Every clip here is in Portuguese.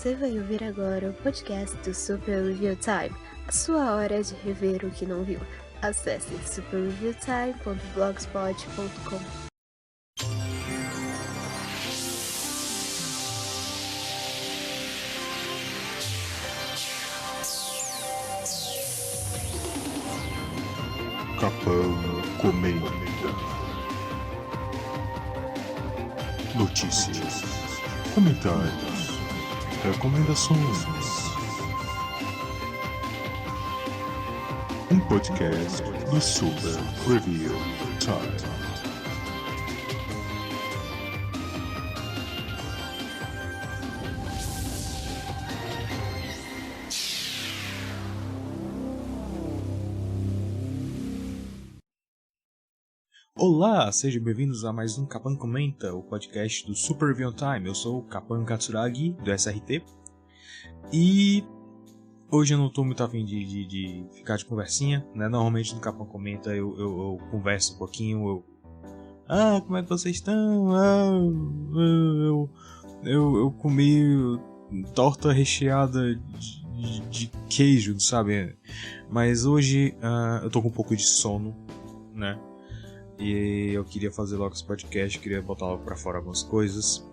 Você vai ouvir agora o podcast do Super Review Time, a sua hora de rever o que não viu. Acesse superreviewtime.blogspot.com. Capão comenta. Notícias, comentários, recomendações. Um podcast do Super Review Time. Olá, sejam bem-vindos a mais um Capão Comenta, o podcast do Super Review Time. Eu sou o Capão Katsuragi, do SRT. E hoje eu não estou muito afim de ficar de conversinha, né? Normalmente no Capão Comenta eu converso um pouquinho. Como é que vocês estão? Eu comi torta recheada de queijo, sabe? Mas hoje eu tô com um pouco de sono, né? E eu queria fazer logo esse podcast, queria botar logo pra fora algumas coisas.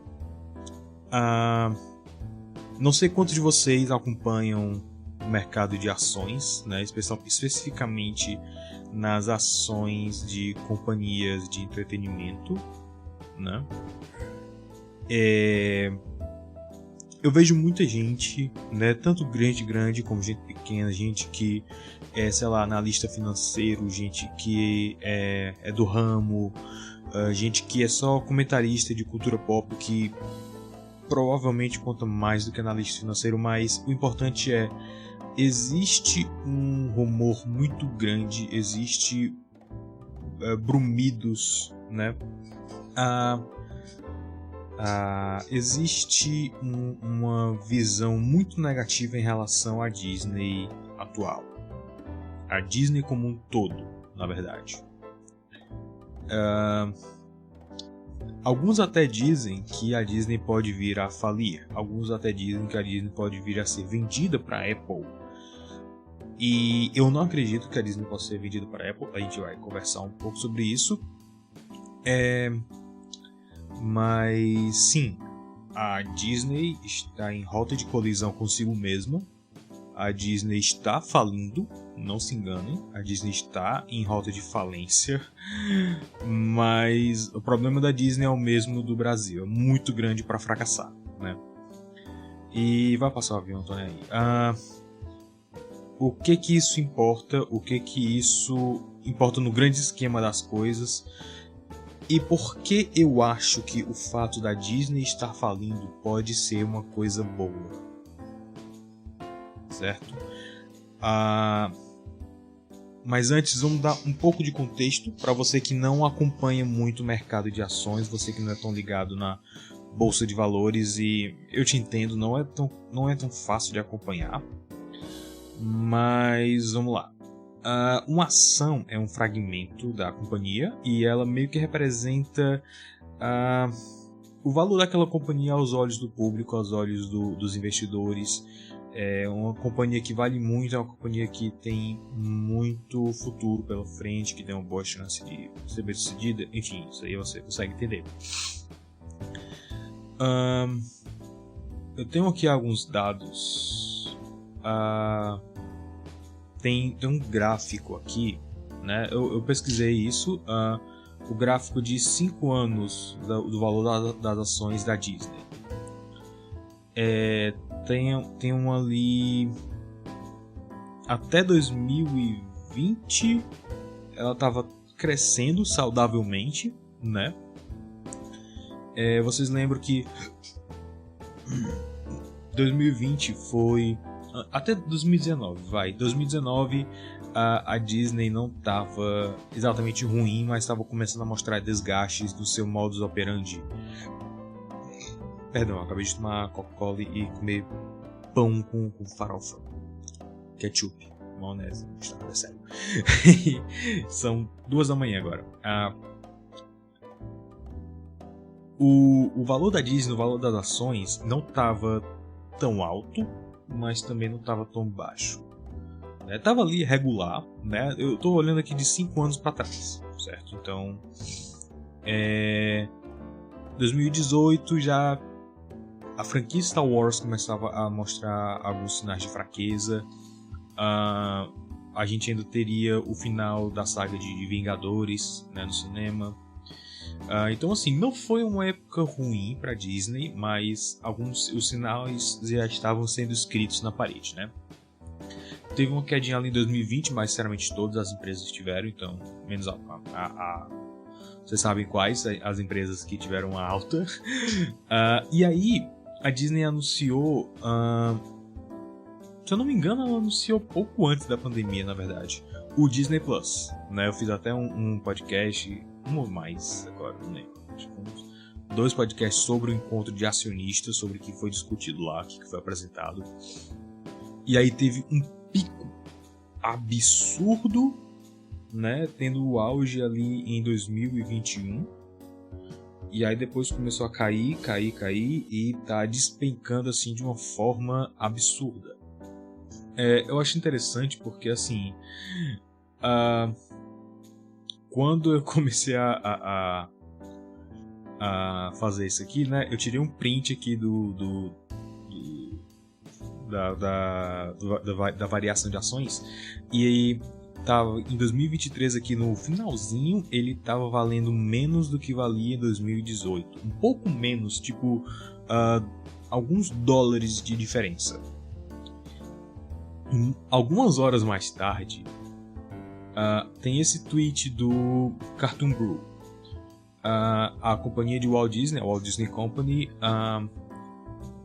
Não sei quantos de vocês acompanham o mercado de ações, né? Especificamente nas ações de companhias de entretenimento, né? Eu vejo muita gente, né? Tanto grande como gente pequena, gente que sei lá, analista financeiro, gente que é do ramo, gente que é só comentarista de cultura pop, que provavelmente conta mais do que analista financeiro, mas o importante existe um rumor muito grande, existe brumidos, né? Existe uma visão muito negativa em relação à Disney atual. A Disney como um todo, na verdade. Alguns até dizem que a Disney pode vir a falir. Alguns até dizem que a Disney pode vir a ser vendida para a Apple. E eu não acredito que a Disney possa ser vendida para a Apple. A gente vai conversar um pouco sobre isso. Mas sim, a Disney está em rota de colisão consigo mesma. A Disney está falindo, não se enganem, a Disney está em rota de falência, mas o problema da Disney é o mesmo do Brasil, é muito grande para fracassar, né? E vai passar o avião, tô nem aí. O que isso importa? O que isso importa no grande esquema das coisas? E por que eu acho que o fato da Disney estar falindo pode ser uma coisa boa? Certo? Mas antes vamos dar um pouco de contexto para você que não acompanha muito o mercado de ações, você que não é tão ligado na bolsa de valores, e eu te entendo, não é tão fácil de acompanhar, mas vamos lá. Uma ação é um fragmento da companhia e ela meio que representa o valor daquela companhia aos olhos do público, aos olhos dos investidores. É uma companhia que vale muito, é uma companhia que tem muito futuro pela frente, que tem uma boa chance de ser bem sucedida. Enfim, isso aí você consegue entender. Eu tenho aqui alguns dados. Tem um gráfico aqui, né? Eu pesquisei isso. O gráfico de 5 anos do valor das ações da Disney. Tem um ali até 2020 ela estava crescendo saudavelmente, né? Vocês lembram que 2020 foi até 2019, 2019 a Disney não estava exatamente ruim, mas estava começando a mostrar desgastes do seu modus operandi. Perdão, acabei de tomar Coca-Cola e comer pão com farofa, ketchup, maionese, é sério. São 2 da manhã agora. O valor da Disney, o valor das ações, não estava tão alto, mas também não estava tão baixo. Tava ali regular, né? Eu tô olhando aqui de 5 anos para trás, certo? Então, 2018 já a franquia Star Wars começava a mostrar alguns sinais de fraqueza. A gente ainda teria o final da saga de Vingadores, né, no cinema. Então, assim, não foi uma época ruim para Disney, mas os sinais já estavam sendo escritos na parede, né? Teve uma quedinha ali em 2020, mas sinceramente todas as empresas tiveram, então, menos vocês sabem quais as empresas que tiveram a alta. E aí, a Disney anunciou, se eu não me engano, ela anunciou pouco antes da pandemia, na verdade, o Disney Plus, né? Eu fiz até um podcast, um ou mais agora, não lembro, acho que 2 podcasts sobre o encontro de acionistas, sobre o que foi discutido lá, o que foi apresentado. E aí teve um pico absurdo, né? Tendo o auge ali em 2021. E aí depois começou a cair e tá despencando assim de uma forma absurda. Eu acho interessante porque assim, quando eu comecei a fazer isso aqui, né? Eu tirei um print aqui da variação de ações, e aí tava em 2023 aqui no finalzinho, ele tava valendo menos do que valia em 2018, um pouco menos, tipo alguns dólares de diferença. Algumas horas mais tarde, tem esse tweet do Cartoon Brew, a companhia de Walt Disney, a Walt Disney Company,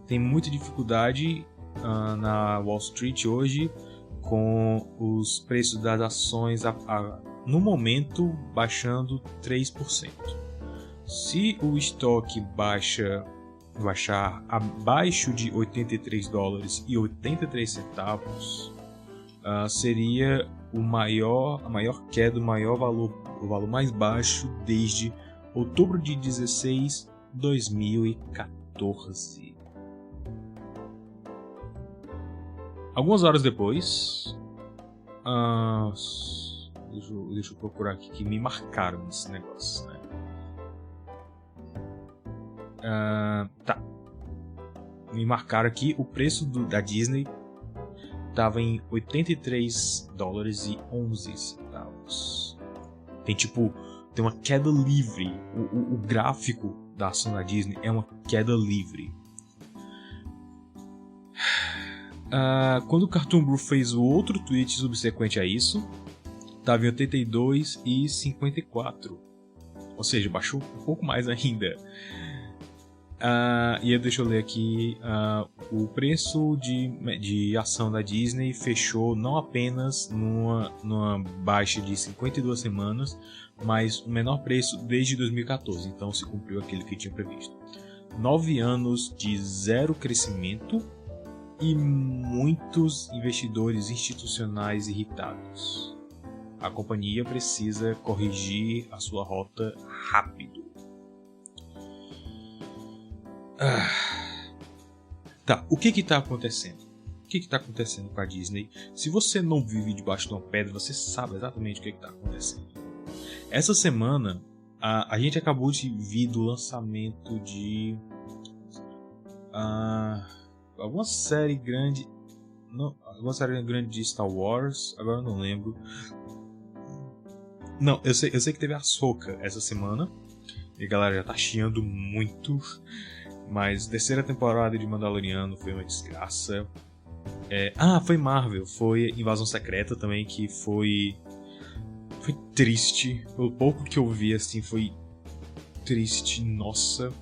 tem muita dificuldade na Wall Street hoje, com os preços das ações no momento baixando 3%. Se o estoque baixar abaixo de $83,83, seria a maior queda, o maior valor, o valor mais baixo desde outubro de 16, 2014. Algumas horas depois, deixa eu procurar aqui que me marcaram nesse negócio, né? Me marcaram aqui o preço da Disney estava em $83,11. Tem uma queda livre. O gráfico da ação da Disney é uma queda livre. Quando o Cartoon Brew fez o outro tweet subsequente a isso, estava em 82,54. Ou seja, baixou um pouco mais ainda. E deixa eu ler aqui. O preço de ação da Disney fechou não apenas numa baixa de 52 semanas, mas o menor preço desde 2014. Então se cumpriu aquilo que tinha previsto. 9 anos de zero crescimento e muitos investidores institucionais irritados. A companhia precisa corrigir a sua rota rápido. O que está acontecendo? O que está acontecendo com a Disney? Se você não vive debaixo de uma pedra, você sabe exatamente o que está acontecendo. Essa semana, a gente acabou de vir do lançamento de alguma série grande de Star Wars, agora eu não lembro. Não, eu sei que teve a Ahsoka essa semana, e a galera já tá chiando muito, mas a terceira temporada de Mandaloriano foi uma desgraça. Foi Marvel, foi Invasão Secreta também, que foi triste. Pelo pouco que eu vi, assim, foi triste, nossa.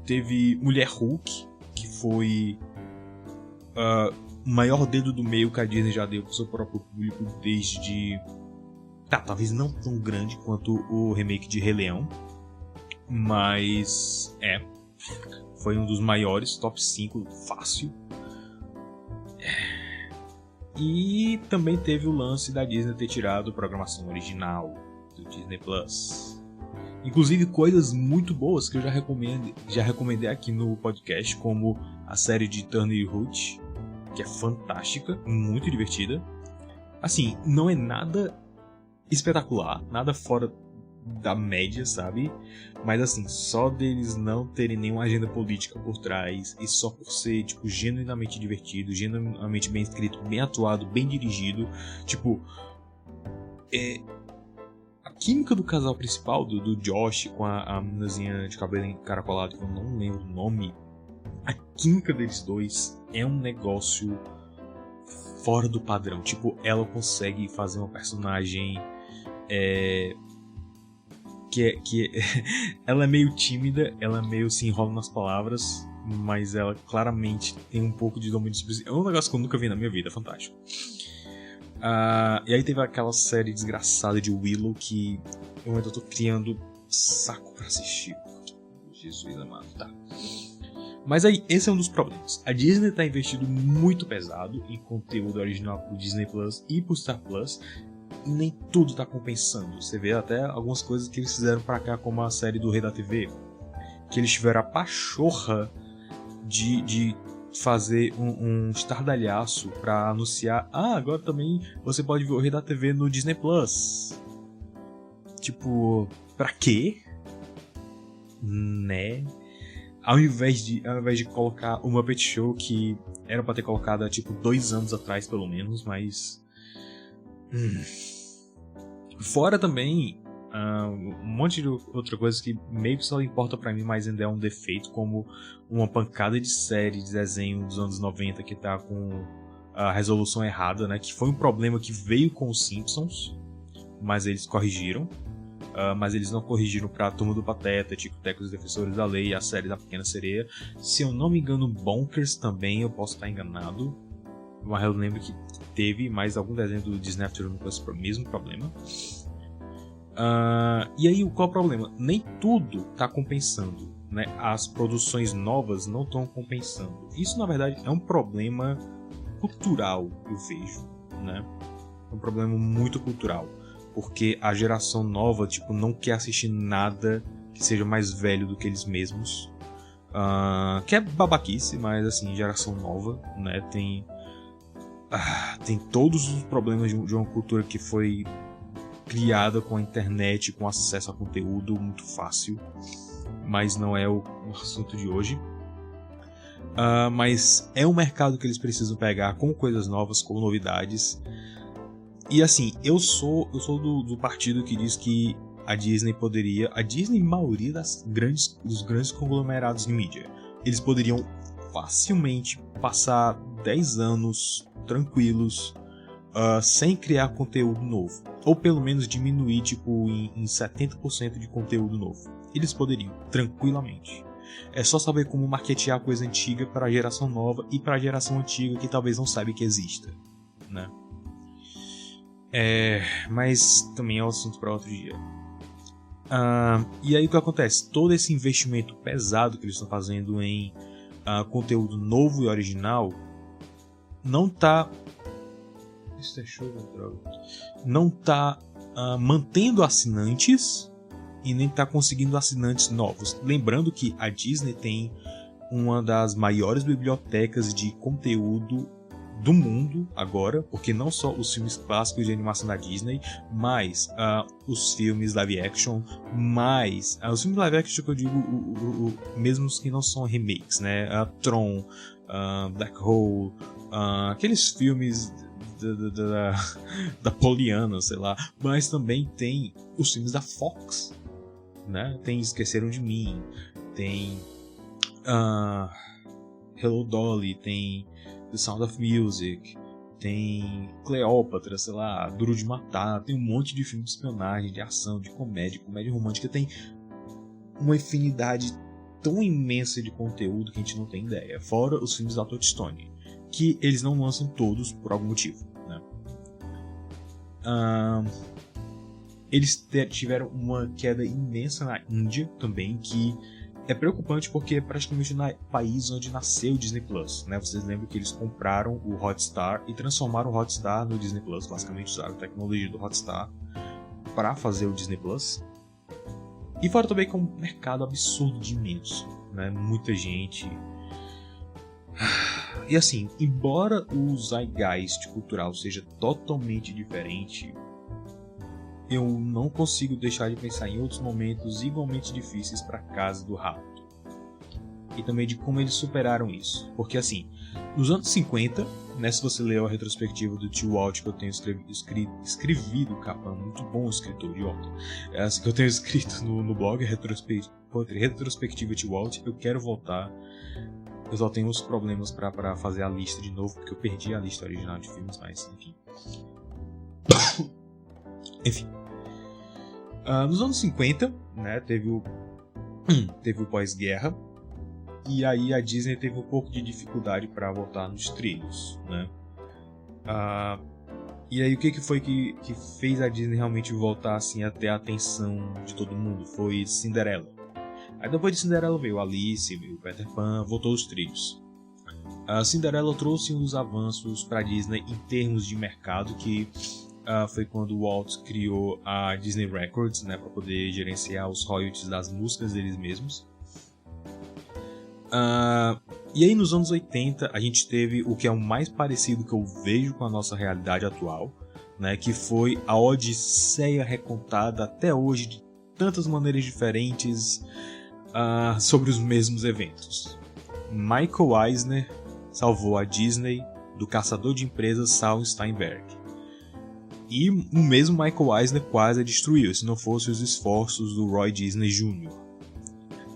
Teve Mulher Hulk, que foi o maior dedo do meio que a Disney já deu pro seu próprio público desde... talvez não tão grande quanto o remake de Rei Leão, mas foi um dos maiores, top 5, fácil. E também teve o lance da Disney ter tirado a programação original do Disney Plus. Inclusive coisas muito boas que eu já recomendei aqui no podcast, como a série de Turner Hood, que é fantástica, muito divertida. Assim, não é nada espetacular, nada fora da média, sabe? Mas assim, só deles não terem nenhuma agenda política por trás e só por ser, tipo, genuinamente divertido, genuinamente bem escrito, bem atuado, bem dirigido, tipo, a química do casal principal, do Josh com a meninazinha de cabelo encaracolado, que eu não lembro o nome, a química deles dois é um negócio fora do padrão. Tipo, ela consegue fazer uma personagem ela é meio tímida, ela meio se enrola nas palavras, mas ela claramente tem um pouco de domínio expressivo. É um negócio que eu nunca vi na minha vida, é fantástico. E aí teve aquela série desgraçada de Willow que eu ainda tô criando saco pra assistir. Jesus amado, tá. Mas aí, esse é um dos problemas. A Disney tá investindo muito pesado em conteúdo original pro Disney Plus e pro Star Plus, e nem tudo tá compensando. Você vê até algumas coisas que eles fizeram pra cá, como a série do Rei da TV, que eles tiveram a pachorra de fazer um estardalhaço pra anunciar: agora também você pode ver o Rei da TV no Disney Plus. Tipo, pra quê? Né? Ao invés de colocar o Muppet Show, que era pra ter colocado há tipo 2 anos atrás pelo menos, mas... Fora também um monte de outra coisa que meio que só importa pra mim, mas ainda é um defeito, como uma pancada de série de desenho dos anos 90 que tá com a resolução errada, né? Que foi um problema que veio com os Simpsons, mas eles corrigiram. Mas eles não corrigiram pra Turma do Pateta, Tico Teco e os Defensores da Lei, a série da Pequena Sereia. Se eu não me engano, Bonkers também, eu posso estar enganado. Mas eu lembro que teve mais algum desenho do Disney Afternoon com esse mesmo problema. E aí, qual é o problema? Nem tudo tá compensando, né? As produções novas não estão compensando. Isso, na verdade, é um problema cultural, eu vejo, né? É um problema muito cultural. Porque a geração nova, tipo, não quer assistir nada que seja mais velho do que eles mesmos. Que é babaquice, mas assim, geração nova, né? Tem todos os problemas de uma cultura que foi criada com a internet, com acesso a conteúdo muito fácil. Mas não é o assunto de hoje. Mas é um mercado que eles precisam pegar com coisas novas, com novidades. E assim, eu sou do partido que diz que a Disney e a maioria dos grandes conglomerados de mídia, eles poderiam facilmente passar 10 anos tranquilos sem criar conteúdo novo. Ou pelo menos diminuir tipo, em 70% de conteúdo novo. Eles poderiam, tranquilamente. É só saber como marketear coisa antiga para a geração nova e para a geração antiga que talvez não saiba que exista, né? Mas também é um assunto para outro dia. E aí o que acontece? Todo esse investimento pesado que eles estão fazendo em conteúdo novo e original não tá... Isso é show, droga. Não tá mantendo assinantes e nem tá conseguindo assinantes novos. Lembrando que a Disney tem uma das maiores bibliotecas de conteúdo do mundo agora, porque não só os filmes clássicos de animação da Disney, mas os filmes live action, mas os filmes live action que eu digo mesmo os que não são remakes, né? Tron, Black Hole, aqueles filmes da Poliana, sei lá, mas também tem os filmes da Fox, né? Tem Esqueceram de Mim, tem Hello Dolly, tem The Sound of Music, tem Cleópatra, sei lá, Duro de Matar, tem um monte de filme de espionagem, de ação, de comédia romântica, tem uma infinidade tão imensa de conteúdo que a gente não tem ideia, fora os filmes da Touchstone, que eles não lançam todos por algum motivo, né? Eles tiveram uma queda imensa na Índia também, que é preocupante porque é praticamente no país onde nasceu o Disney Plus, né? Vocês lembram que eles compraram o Hotstar e transformaram o Hotstar no Disney Plus, basicamente usaram a tecnologia do Hotstar para fazer o Disney Plus. E fora também que é um mercado absurdo de imenso, né? Muita gente. E assim, embora o zeitgeist cultural seja totalmente diferente, eu não consigo deixar de pensar em outros momentos igualmente difíceis para a casa do rato. E também de como eles superaram isso. Porque assim, nos anos 50, né, se você ler a retrospectiva do T. Walt que eu tenho escrevido, Capão, muito bom escritor de Walt, que eu tenho escrito no blog, retrospectiva T. Walt, eu quero voltar. Eu só tenho uns problemas para fazer a lista de novo, porque eu perdi a lista original de filmes, mas enfim. Enfim. Nos anos 50, né, teve o pós-guerra. E aí a Disney teve um pouco de dificuldade para voltar nos trilhos, né? E aí o que foi que fez a Disney realmente voltar assim a ter a atenção de todo mundo? Foi Cinderela. Aí depois de Cinderela veio Alice, veio Peter Pan, voltou os trilhos. A Cinderela trouxe um dos avanços para a Disney em termos de mercado, que foi quando o Walt criou a Disney Records, né, para poder gerenciar os royalties das músicas deles mesmos. E aí nos anos 80 a gente teve o que é o mais parecido que eu vejo com a nossa realidade atual, né, que foi a Odisseia recontada até hoje de tantas maneiras diferentes sobre os mesmos eventos. Michael Eisner salvou a Disney do caçador de empresas Saul Steinberg. E o mesmo Michael Eisner quase a destruiu, se não fossem os esforços do Roy Disney Jr.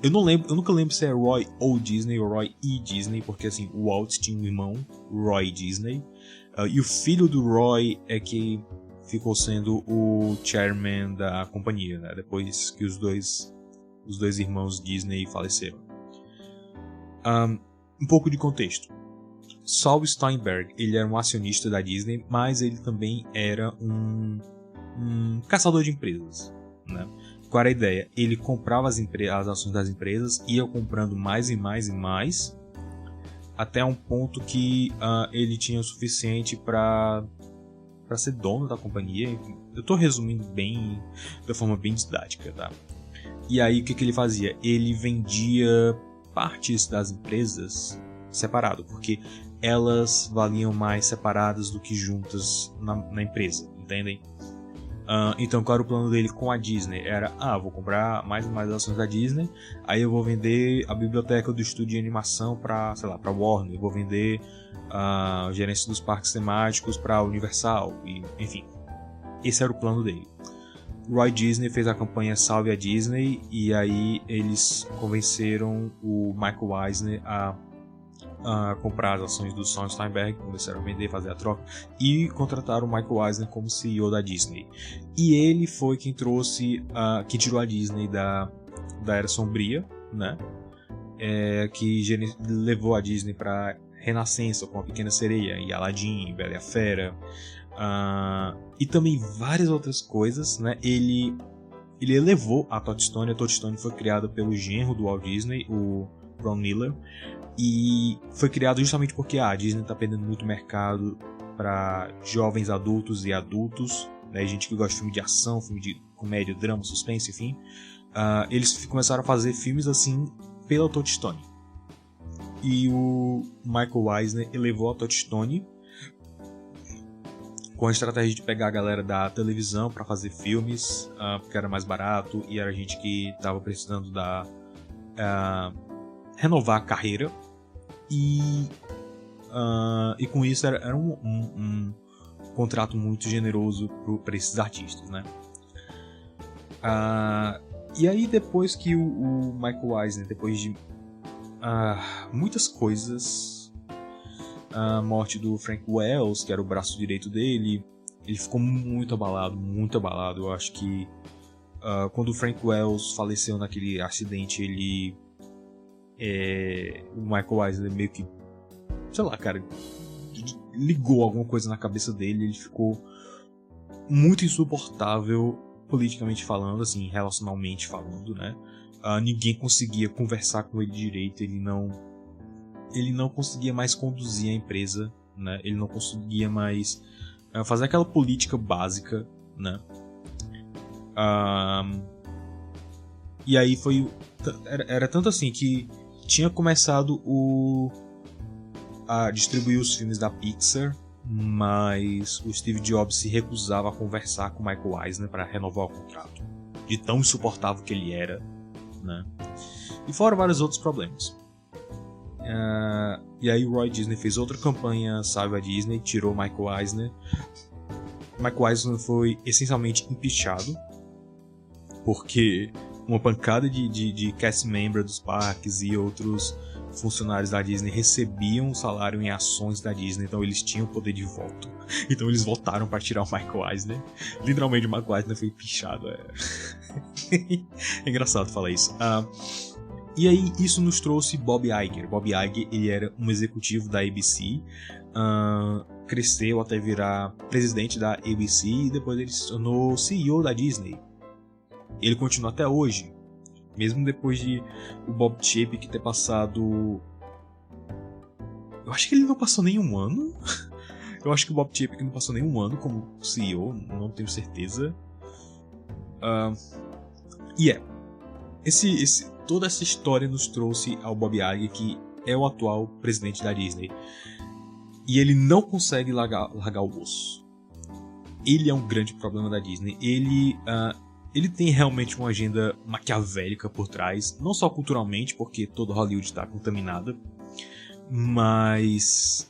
Eu nunca lembro se é Roy O. Disney ou Roy E. Disney, porque assim, o Walt tinha um irmão, Roy Disney, e o filho do Roy é que ficou sendo o chairman da companhia, né, depois que os dois irmãos Disney faleceram. Um pouco de contexto. Saul Steinberg, ele era um acionista da Disney, mas ele também era um caçador de empresas, né? Qual era a ideia? Ele comprava as ações das empresas, ia comprando mais e mais e mais, até um ponto que ele tinha o suficiente para ser dono da companhia. Eu estou resumindo bem, de forma bem didática, tá? E aí o que ele fazia? Ele vendia partes das empresas separado, porque elas valiam mais separadas do que juntas na empresa, entendem? Então, qual era o plano dele com a Disney? Era, vou comprar mais e mais ações da Disney, aí eu vou vender a biblioteca do estúdio de animação para, sei lá, para Warner, eu vou vender a gerência dos parques temáticos para Universal, e, enfim, esse era o plano dele. Roy Disney fez a campanha Salve a Disney, e aí eles convenceram o Michael Eisner a comprar as ações do Saul Steinberg, começaram a vender, fazer a troca, e contrataram o Michael Eisner como CEO da Disney. E ele foi quem trouxe, que tirou a Disney da Era Sombria, né? Que levou a Disney para Renascença com A Pequena Sereia, e Aladdin, e Bela e a Fera, e também várias outras coisas, né? Ele elevou a Todd Stone. A Todd Stone foi criada pelo genro do Walt Disney, o Ron Miller, e foi criado justamente porque a Disney está perdendo muito mercado para jovens adultos e adultos, né, gente que gosta de filme de ação, filme de comédia, drama, suspense, enfim. Eles começaram a fazer filmes assim pela Touchstone. E o Michael Eisner elevou a Touchstone com a estratégia de pegar a galera da televisão para fazer filmes, porque era mais barato e era gente que estava precisando renovar a carreira. E com isso era um contrato muito generoso para esses artistas, né? E aí depois que o Michael Eisner, depois de muitas coisas, a morte do Frank Wells, que era o braço direito dele, ele ficou muito abalado, muito abalado. Eu acho que quando o Frank Wells faleceu naquele acidente, o Michael Eisner meio que, sei lá, cara, ligou alguma coisa na cabeça dele. Ele ficou muito insuportável politicamente falando, assim, relacionalmente falando, né? Ninguém conseguia conversar com ele direito. Ele não conseguia mais conduzir a empresa, né? Ele não conseguia mais fazer aquela política básica, né? E aí era tanto assim que tinha começado a distribuir os filmes da Pixar, mas o Steve Jobs se recusava a conversar com o Michael Eisner para renovar o contrato, de tão insuportável que ele era, né? E fora vários outros problemas. E aí o Roy Disney fez outra campanha, saiu a Disney, tirou Michael Eisner. Michael Eisner foi essencialmente empichado, porque uma pancada de cast member dos parques e outros funcionários da Disney recebiam salário em ações da Disney, então eles tinham poder de voto. Então eles votaram para tirar o Michael Eisner. Literalmente o Michael Eisner foi pichado. É engraçado falar isso. E aí isso nos trouxe Bob Iger. Bob Iger, ele era um executivo da ABC, cresceu até virar presidente da ABC e depois ele se tornou CEO da Disney. Ele continua até hoje, mesmo depois de o Bob Chapek ter passado... Eu acho que ele não passou nem um ano. Eu acho que o Bob Chapek não passou nem um ano como CEO, não tenho certeza. Toda essa história nos trouxe ao Bob Iger, que é o atual presidente da Disney. E ele não consegue largar o osso. Ele é um grande problema da Disney. Ele tem realmente uma agenda maquiavélica por trás, não só culturalmente, porque todo Hollywood está contaminada, mas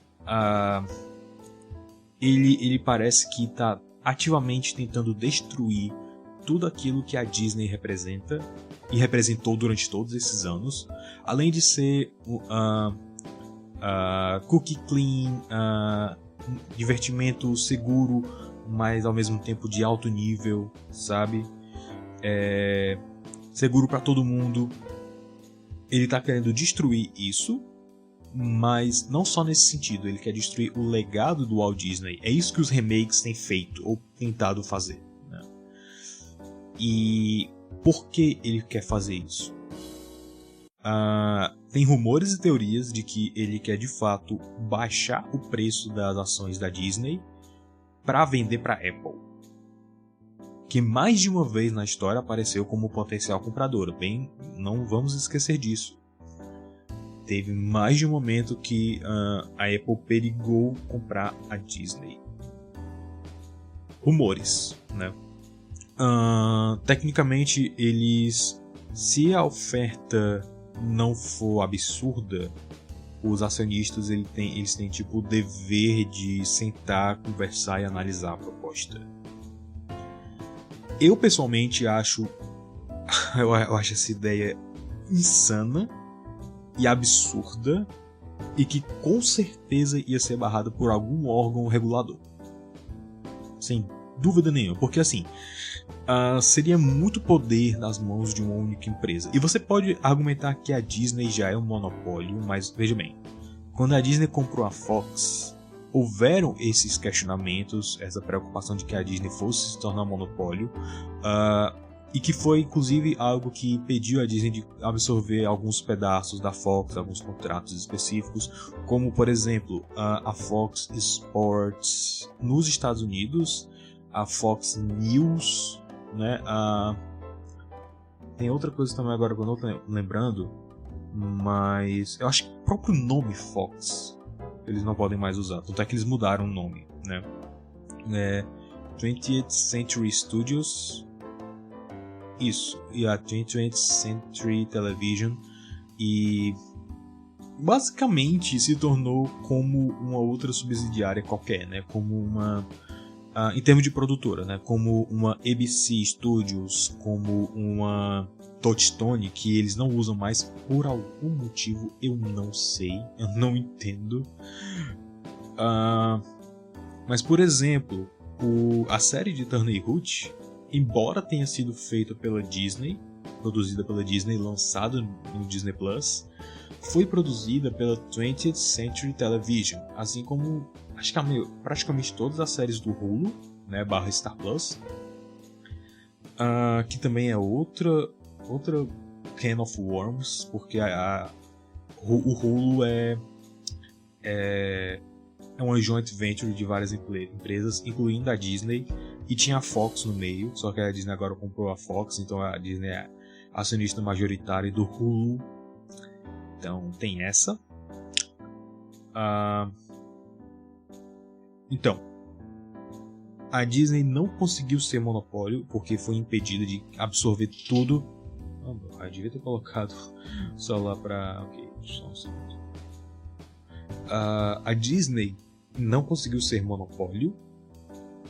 ele parece que está ativamente tentando destruir tudo aquilo que a Disney representa e representou durante todos esses anos, além de ser cookie clean, divertimento seguro, mas ao mesmo tempo de alto nível, sabe? Seguro para todo mundo. Ele tá querendo destruir isso, mas não só nesse sentido, ele quer destruir o legado do Walt Disney. É isso que os remakes têm feito ou tentado fazer, né? E por que ele quer fazer isso? Tem rumores e teorias de que ele quer de fato baixar o preço das ações da Disney para vender para Apple, que mais de uma vez na história apareceu como potencial compradora. Bem, não vamos esquecer disso. Teve mais de um momento que a Apple perigou comprar a Disney. Rumores, né? Tecnicamente, se a oferta não for absurda, os acionistas eles têm tipo o dever de sentar, conversar e analisar a proposta. Eu pessoalmente acho essa ideia insana e absurda, e que com certeza ia ser barrada por algum órgão regulador, sem dúvida nenhuma, porque assim, seria muito poder nas mãos de uma única empresa. E você pode argumentar que a Disney já é um monopólio, mas veja bem, quando a Disney comprou a Fox, houveram esses questionamentos, essa preocupação de que a Disney fosse se tornar um monopólio, e que foi inclusive algo que impediu a Disney de absorver alguns pedaços da Fox, alguns contratos específicos, como por exemplo a Fox Sports nos Estados Unidos, a Fox News, né? Tem outra coisa também agora que eu não estou lembrando, mas eu acho que o próprio nome Fox eles não podem mais usar, tanto é que eles mudaram o nome, né? 20th Century Studios, isso, e a 20th Century Television, e basicamente se tornou como uma outra subsidiária qualquer, né? Como uma, em termos de produtora, né? Como uma ABC Studios, como uma Touchstone, que eles não usam mais por algum motivo, eu não sei, eu não entendo. Mas por exemplo, a série de Turner & Hooch, embora tenha sido feita pela Disney, produzida pela Disney, lançada no Disney Plus, foi produzida pela 20th Century Television, assim como acho que praticamente todas as séries do Hulu, né, / Star Plus, que também é outra can of worms, porque o Hulu é uma joint venture de várias empresas, incluindo a Disney, e tinha a Fox no meio, só que a Disney agora comprou a Fox, então a acionista majoritário do Hulu. Então tem essa. Então, a Disney não conseguiu ser monopólio porque foi impedida de absorver tudo. Eu devia ter colocado o celular para... Ok, só um segundo. A Disney não conseguiu ser monopólio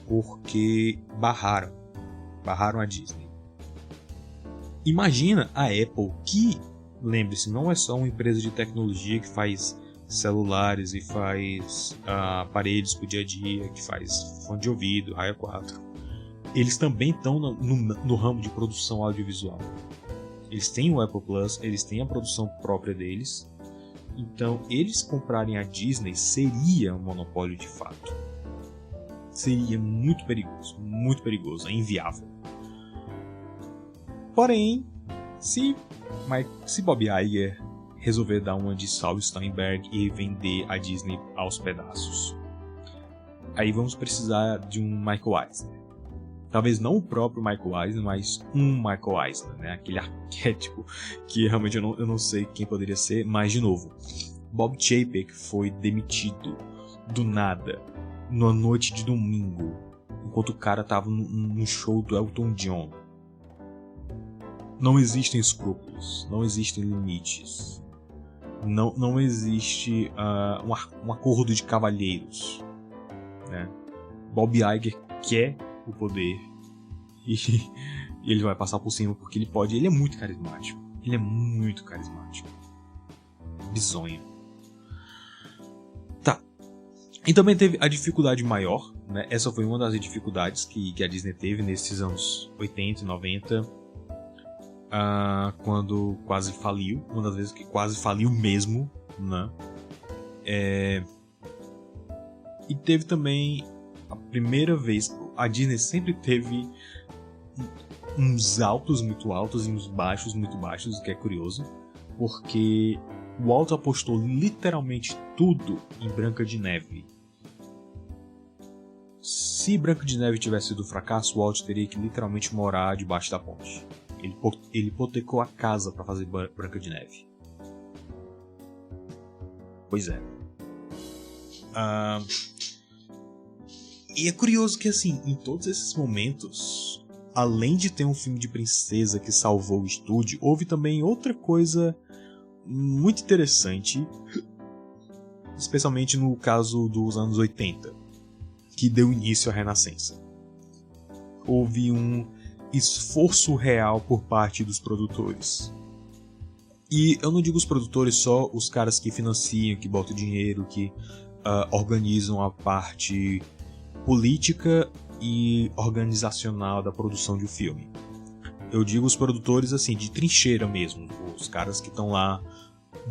porque barraram a Disney. Imagina a Apple, que, lembre-se, não é só uma empresa de tecnologia que faz celulares e faz aparelhos pro dia a dia, que faz fone de ouvido, raio 4. Eles também estão no ramo de produção audiovisual. Eles têm o Apple Plus, eles têm a produção própria deles. Então, eles comprarem a Disney seria um monopólio de fato. Seria muito perigoso, é inviável. Porém, se Bob Iger resolver dar uma de Saul Steinberg e vender a Disney aos pedaços, aí vamos precisar de um Michael Eisner. Talvez não o próprio Michael Eisner, mas um Michael Eisner, né? Aquele arquétipo que realmente eu não sei quem poderia ser. Mas, de novo, Bob Chapek foi demitido do nada, numa noite de domingo, enquanto o cara tava num show do Elton John. Não existem escrúpulos, não existem limites, não existe um acordo de cavalheiros, né? Bob Iger quer o poder e ele vai passar por cima porque ele pode. Ele é muito carismático, bizonho. Tá. E também teve a dificuldade maior, né? Essa foi uma das dificuldades que a Disney teve nesses anos 80 e 90, quando quase faliu, uma das vezes que quase faliu mesmo, né? E teve também a primeira vez. A Disney sempre teve uns altos muito altos e uns baixos muito baixos, o que é curioso, porque o Walt apostou literalmente tudo em Branca de Neve. Se Branca de Neve tivesse sido um fracasso, o Walt teria que literalmente morar debaixo da ponte. Ele hipotecou a casa para fazer Branca de Neve. Pois é. E é curioso que, assim, em todos esses momentos, além de ter um filme de princesa que salvou o estúdio, houve também outra coisa muito interessante, especialmente no caso dos anos 80, que deu início à Renascença. Houve um esforço real por parte dos produtores. E eu não digo os produtores só os caras que financiam, que botam dinheiro, que organizam a parte política e organizacional da produção de um filme. Eu digo os produtores assim, de trincheira mesmo, os caras que estão lá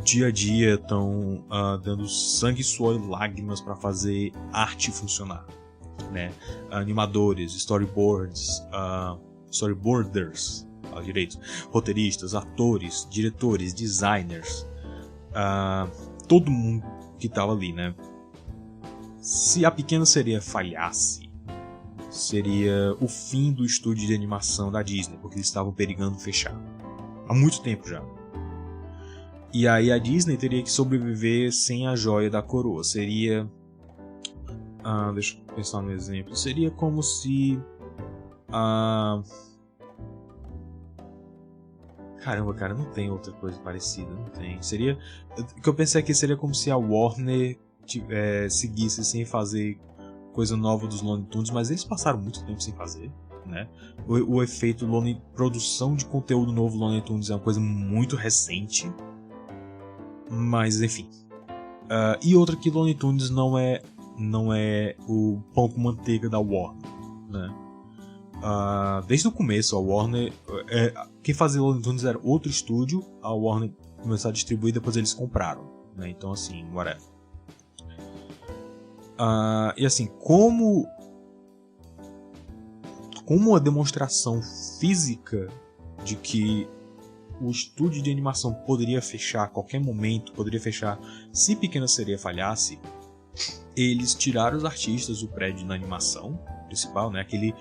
dia a dia, estão dando sangue, suor e lágrimas para fazer arte funcionar, né? Animadores, storyboarders, direito, roteiristas, atores, diretores, designers, todo mundo que estava ali, né? Se a Pequena Sereia falhasse, seria o fim do estúdio de animação da Disney, porque eles estavam perigando fechar há muito tempo já. E aí a Disney teria que sobreviver sem a joia da coroa. Seria... deixa eu pensar no exemplo. Seria como se... Caramba, cara, não tem outra coisa parecida. Não tem. Seria... O que eu pensei aqui seria como se a Warner seguisse sem fazer coisa nova dos Looney Tunes, mas eles passaram muito tempo sem fazer, né? O efeito produção de conteúdo novo Looney Tunes é uma coisa muito recente, mas enfim. E outra que Looney Tunes não é o pão com manteiga da Warner, né? Desde o começo a Warner, quem fazia Looney Tunes era outro estúdio, a Warner começou a distribuir, depois eles compraram, né? Então assim, whatever. E assim, como uma demonstração física de que o estúdio de animação poderia fechar a qualquer momento, poderia fechar se Pequena Sereia falhasse, eles tiraram os artistas do prédio na animação principal, né? Aquele,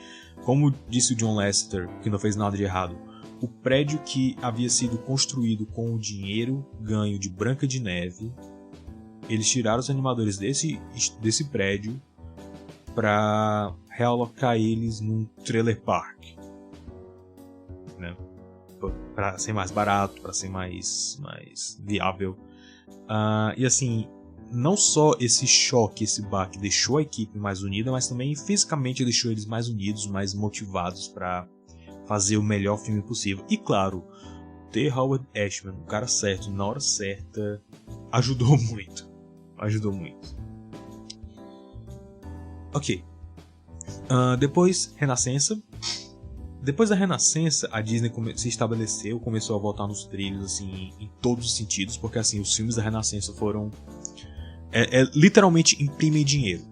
como disse o John Lasseter, que não fez nada de errado, o prédio que havia sido construído com o dinheiro ganho de Branca de Neve, eles tiraram os animadores desse prédio para realocar eles num trailer park, né? Para ser mais barato, para ser mais viável. E assim, não só esse choque, esse baque deixou a equipe mais unida, mas também fisicamente deixou eles mais unidos, mais motivados para fazer o melhor filme possível. E claro, ter Howard Ashman, o cara certo, na hora certa, ajudou muito. Ok. Depois, Renascença. Depois da Renascença, a Disney se estabeleceu, começou a voltar nos trilhos assim, em todos os sentidos, porque assim, os filmes da Renascença foram... literalmente imprimem dinheiro.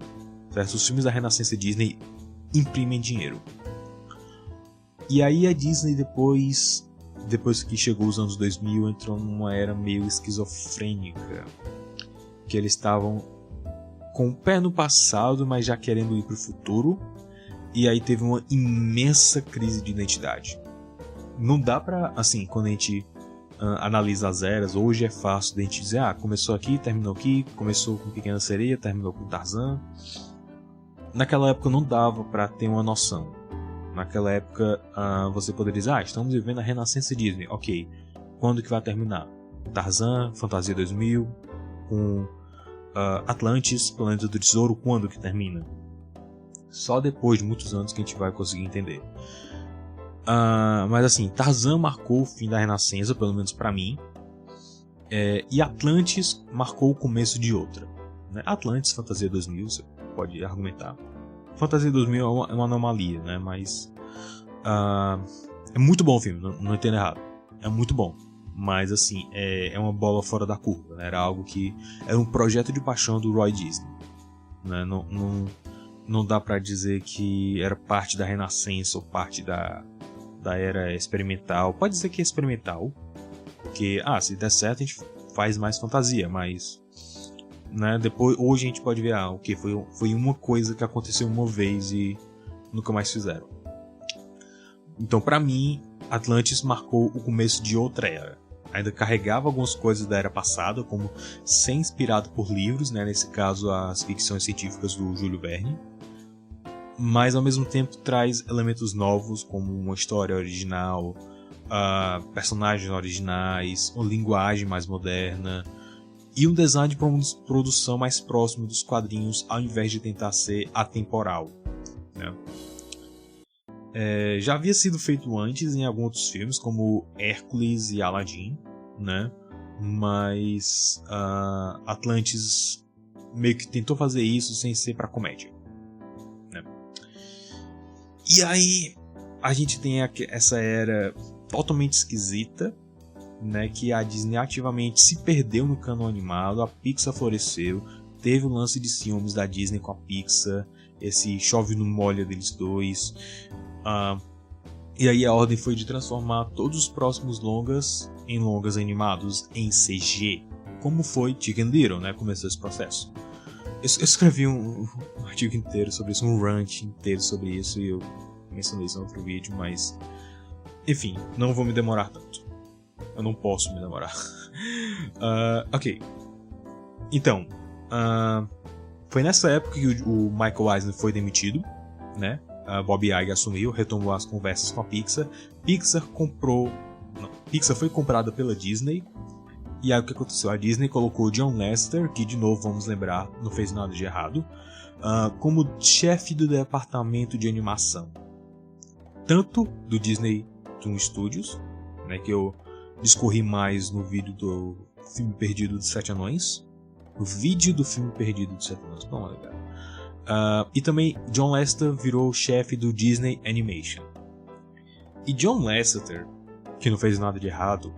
Certo? Os filmes da Renascença Disney imprimem dinheiro. E aí a Disney depois que chegou os anos 2000, entrou numa era meio esquizofrênica. Que eles estavam com o pé no passado, mas já querendo ir pro futuro. E aí teve uma imensa crise de identidade. Não dá pra, assim, quando a gente analisa as eras, hoje é fácil de a gente dizer, começou aqui, terminou aqui, começou com Pequena Sereia, terminou com Tarzan. Naquela época não dava pra ter uma noção. Naquela época você poderia dizer, estamos vivendo a Renascença Disney, ok, quando que vai terminar? Tarzan, Fantasia 2000, com Atlantis, Planeta do Tesouro, quando que termina? Só depois de muitos anos que a gente vai conseguir entender. Mas assim, Tarzan marcou o fim da Renascença, pelo menos pra mim. E Atlantis marcou o começo de outra, né? Atlantis, Fantasia 2000, você pode argumentar. Fantasia 2000 é uma anomalia, né? Mas é muito bom o filme, não entendo errado. É muito bom. Mas assim, é uma bola fora da curva, né? Era um projeto de paixão do Roy Disney, né? Não dá pra dizer que era parte da Renascença ou parte da era experimental. Pode dizer que é experimental, porque se der certo a gente faz mais fantasia, mas né, depois, hoje a gente pode ver foi uma coisa que aconteceu uma vez e nunca mais fizeram. Então pra mim, Atlantis marcou o começo de outra era. Ainda carregava algumas coisas da era passada, como ser inspirado por livros, né, nesse caso as ficções científicas do Júlio Verne, mas ao mesmo tempo traz elementos novos, como uma história original, personagens originais, uma linguagem mais moderna e um design de produção mais próximo dos quadrinhos, ao invés de tentar ser atemporal, né? Já havia sido feito antes em alguns outros filmes, como Hércules e Aladdin, né? Mas Atlantis meio que tentou fazer isso sem ser pra comédia, né? E aí a gente tem essa era totalmente esquisita, né? Que a Disney ativamente se perdeu no canon animado, a Pixar floresceu, teve o lance de ciúmes da Disney com a Pixar, esse chove no molha deles dois. E aí a ordem foi de transformar todos os próximos longas em longas animados em CG, como foi Chicken Little, né? Começou esse processo. Eu escrevi um artigo inteiro sobre isso, um rant inteiro sobre isso, e eu mencionei isso no outro vídeo, mas enfim, não vou me demorar tanto. Eu não posso me demorar. Ok. Então, foi nessa época que o Michael Eisner foi demitido, né? Bob Iger assumiu, retomou as conversas com a Pixar. Pixar foi comprada pela Disney. E aí o que aconteceu? A Disney colocou John Lasseter, que de novo, vamos lembrar, não fez nada de errado, como chefe do departamento de animação. Tanto do Disney Toon Studios, né, que eu discorri mais no vídeo do filme Perdido dos Sete Anões. No vídeo do filme Perdido dos Sete Anões. Vamos lá, galera. E também John Lasseter virou chefe do Disney Animation. E John Lasseter, que não fez nada de errado,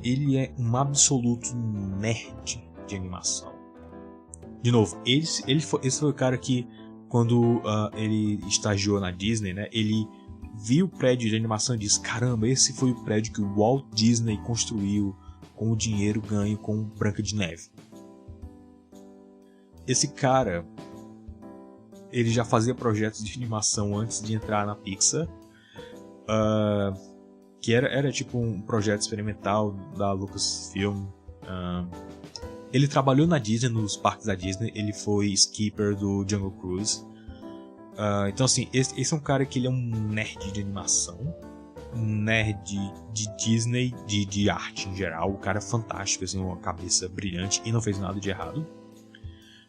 ele é um absoluto nerd de animação. De novo, esse foi o cara que, quando ele estagiou na Disney, né, ele viu o prédio de animação e disse: caramba, esse foi o prédio que o Walt Disney construiu com o dinheiro ganho com Branca de Neve. Esse cara, ele já fazia projetos de animação antes de entrar na Pixar. que era tipo um projeto experimental da Lucasfilm. Ele trabalhou na Disney, nos parques da Disney, ele foi skipper do Jungle Cruise. Então assim, esse é um cara que ele é um nerd de animação, um nerd de Disney, de arte em geral. O cara é fantástico, assim, uma cabeça brilhante e não fez nada de errado.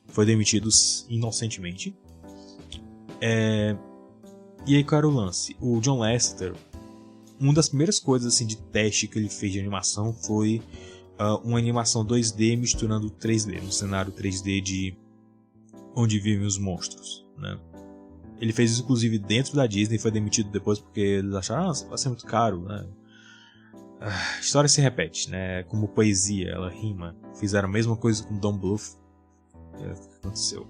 Foi demitido inocentemente. E aí qual era o lance? O John Lasseter, uma das primeiras coisas assim de teste que ele fez de animação foi uma animação 2D misturando 3D, um cenário 3D de onde vivem os monstros, né? Ele fez isso inclusive dentro da Disney e foi demitido depois porque eles acharam, vai ser muito caro, né? A história se repete, né? Como poesia, ela rima. Fizeram a mesma coisa com Don Bluth. O que aconteceu?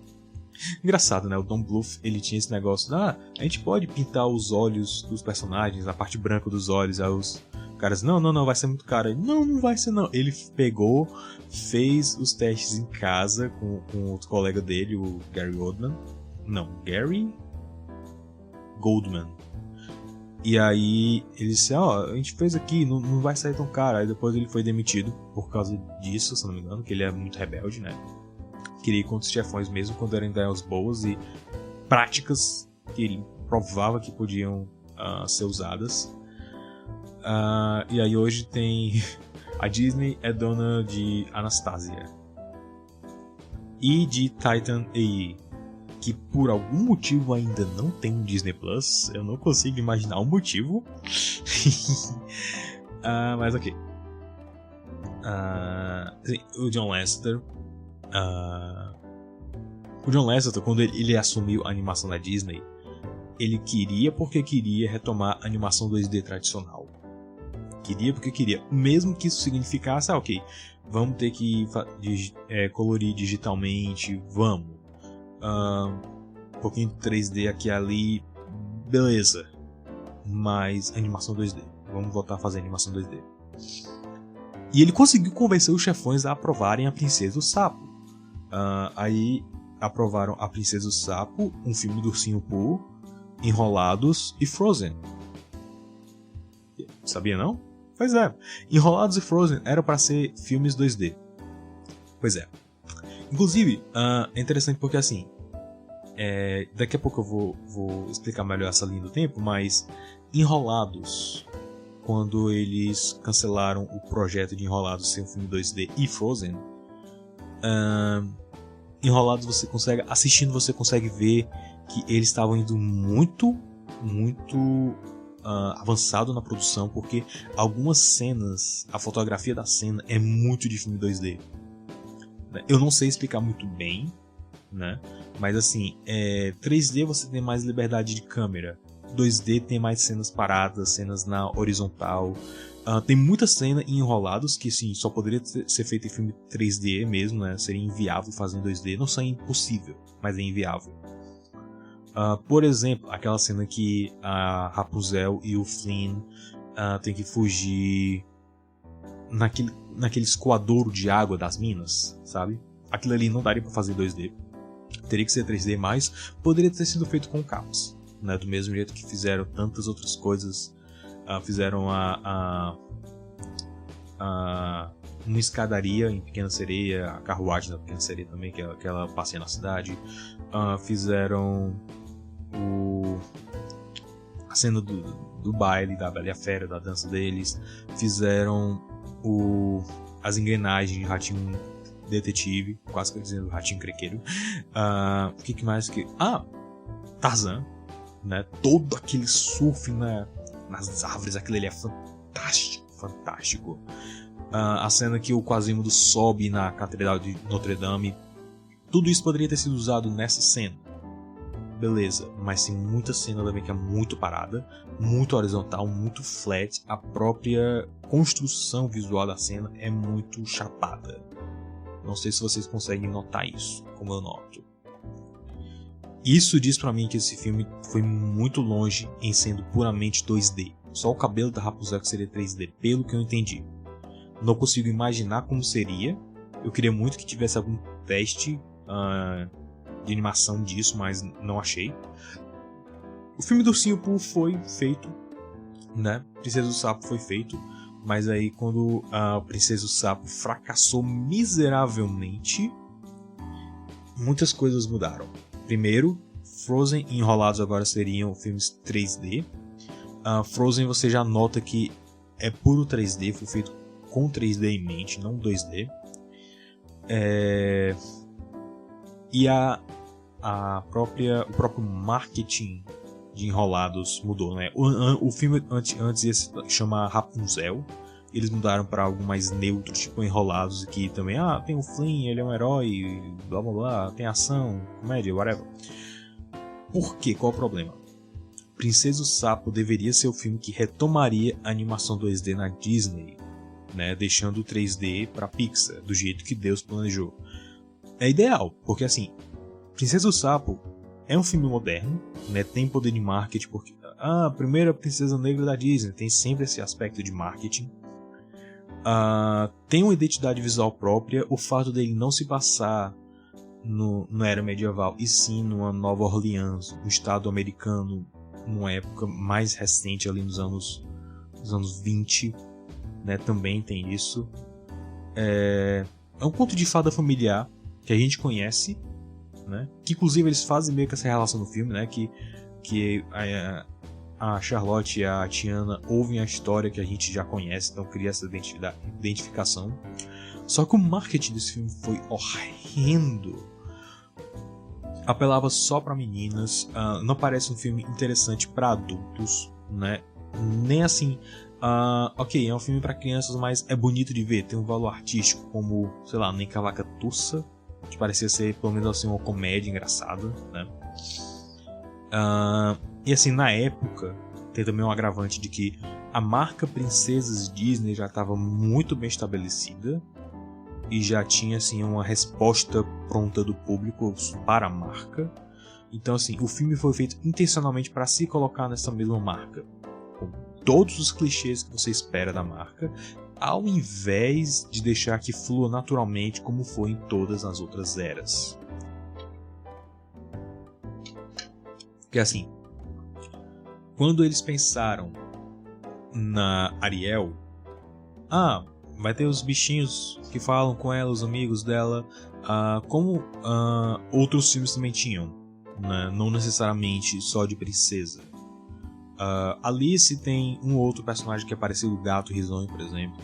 Engraçado, né? O Don Bluth, ele tinha esse negócio de, a gente pode pintar os olhos dos personagens, a parte branca dos olhos. Aí os caras, não, vai ser muito caro. Ele, não vai ser não. Ele pegou, fez os testes em casa com outro colega dele, o Gary Oldman. Não, Gary Goldman. E aí ele disse, a gente fez aqui, não vai sair tão caro. Aí depois ele foi demitido por causa disso, se não me engano, que ele é muito rebelde, né? Queria ir contra os chefões mesmo quando eram ideias boas e práticas que ele provava que podiam ser usadas. E aí hoje tem... A Disney é dona de Anastasia e de Titan AI, que por algum motivo ainda não tem um Disney Plus. Eu não consigo imaginar o motivo. Mas ok. O John Lasseter, quando ele assumiu a animação da Disney, ele queria retomar a animação 2D tradicional. Mesmo que isso significasse, ok, vamos ter que colorir digitalmente, vamos. Um pouquinho de 3D aqui e ali, beleza. Mas animação 2D. Vamos voltar a fazer animação 2D. E ele conseguiu convencer os chefões a aprovarem A Princesa e o Sapo. Aí aprovaram A Princesa e o Sapo, um filme do Ursinho Pooh, Enrolados e Frozen. Sabia não? Pois é. Enrolados e Frozen eram para ser filmes 2D. Pois é. Inclusive, é interessante porque assim, daqui a pouco eu vou explicar melhor essa linha do tempo, mas Enrolados, quando eles cancelaram o projeto de Enrolados ser um filme 2D e Frozen, Enrolados assistindo você consegue ver que eles estavam indo muito avançado na produção, porque algumas cenas, a fotografia da cena é muito de filme 2D. Eu não sei explicar muito bem, né? Mas assim, 3D você tem mais liberdade de câmera, 2D tem mais cenas paradas, cenas na horizontal. Tem muita cena em Enrolados que assim, só poderia ser feita em filme 3D mesmo, né? Seria inviável fazer em 2D, não seria impossível, mas é inviável. Por exemplo, aquela cena que a Rapunzel e o Flynn tem que fugir naquele escoadouro de água das minas, sabe? Aquilo ali não daria pra fazer 2D. Teria que ser 3D, mas poderia ter sido feito com capas, né? Do mesmo jeito que fizeram tantas outras coisas. Fizeram uma escadaria em Pequena Sereia, a carruagem da Pequena Sereia também, que ela passeia na cidade. Fizeram a cena do baile, da Bela e a Fera, da dança deles. Fizeram as engrenagens de Ratinho Detetive, quase que eu dizendo Ratinho Crequeiro. O que mais que... Tarzan, né? Todo aquele surf nas árvores, aquilo ali é fantástico. A cena que o Quasimodo sobe na Catedral de Notre Dame, tudo isso poderia ter sido usado nessa cena. Beleza, mas tem muita cena também que é muito parada, muito horizontal, muito flat. A própria construção visual da cena é muito chapada. Não sei se vocês conseguem notar isso, como eu noto. Isso diz pra mim que esse filme foi muito longe em sendo puramente 2D. Só o cabelo da Rapunzel que seria 3D, pelo que eu entendi. Não consigo imaginar como seria. Eu queria muito que tivesse algum teste de animação disso, mas não achei. O filme do Ursinho Pooh foi feito né? Princesa do Sapo foi feito, mas aí quando a Princesa do Sapo fracassou miseravelmente, muitas coisas mudaram. Primeiro, Frozen e Enrolados agora seriam filmes 3D. Frozen você já nota que é puro 3D, foi feito com 3D em mente, não 2D. E o próprio marketing de Enrolados mudou, né? O filme antes ia se chamar Rapunzel. Eles mudaram para algo mais neutro, tipo Enrolados, que também tem o Flynn, ele é um herói, blá blá blá, tem ação, comédia, whatever. Por quê? Qual o problema? Princesa do Sapo deveria ser o filme que retomaria a animação 2D na Disney, né? Deixando o 3D para Pixar, do jeito que Deus planejou. É ideal, porque assim, Princesa do Sapo é um filme moderno, né? Tem poder de marketing, porque a primeira princesa negra da Disney tem sempre esse aspecto de marketing. Tem uma identidade visual própria. O fato dele não se passar na era medieval, e sim numa Nova Orleans, um estado americano, numa época mais recente, ali nos anos 20, né? Também tem isso. É um conto de fada familiar que a gente conhece, né? Que inclusive eles fazem meio que essa relação no filme, né? Que a Charlotte e a Tiana ouvem a história que a gente já conhece, então cria essa identificação. Só que o marketing desse filme foi horrendo. Apelava só pra meninas, não parece um filme interessante pra adultos, né? Nem assim. Ok, é um filme pra crianças, mas é bonito de ver, tem um valor artístico, como, sei lá, Nem Cavaca Tussa, que parecia ser pelo menos assim uma comédia engraçada, né? E assim, na época, tem também um agravante de que a marca Princesas Disney já estava muito bem estabelecida e já tinha assim uma resposta pronta do público para a marca. Então assim, o filme foi feito intencionalmente para se colocar nessa mesma marca, com todos os clichês que você espera da marca, ao invés de deixar que flua naturalmente como foi em todas as outras eras. Porque assim, quando eles pensaram na Ariel, vai ter os bichinhos que falam com ela, os amigos dela, como outros filmes também tinham, né? Não necessariamente só de princesa. Alice tem um outro personagem que é parecido, o gato risonho, por exemplo.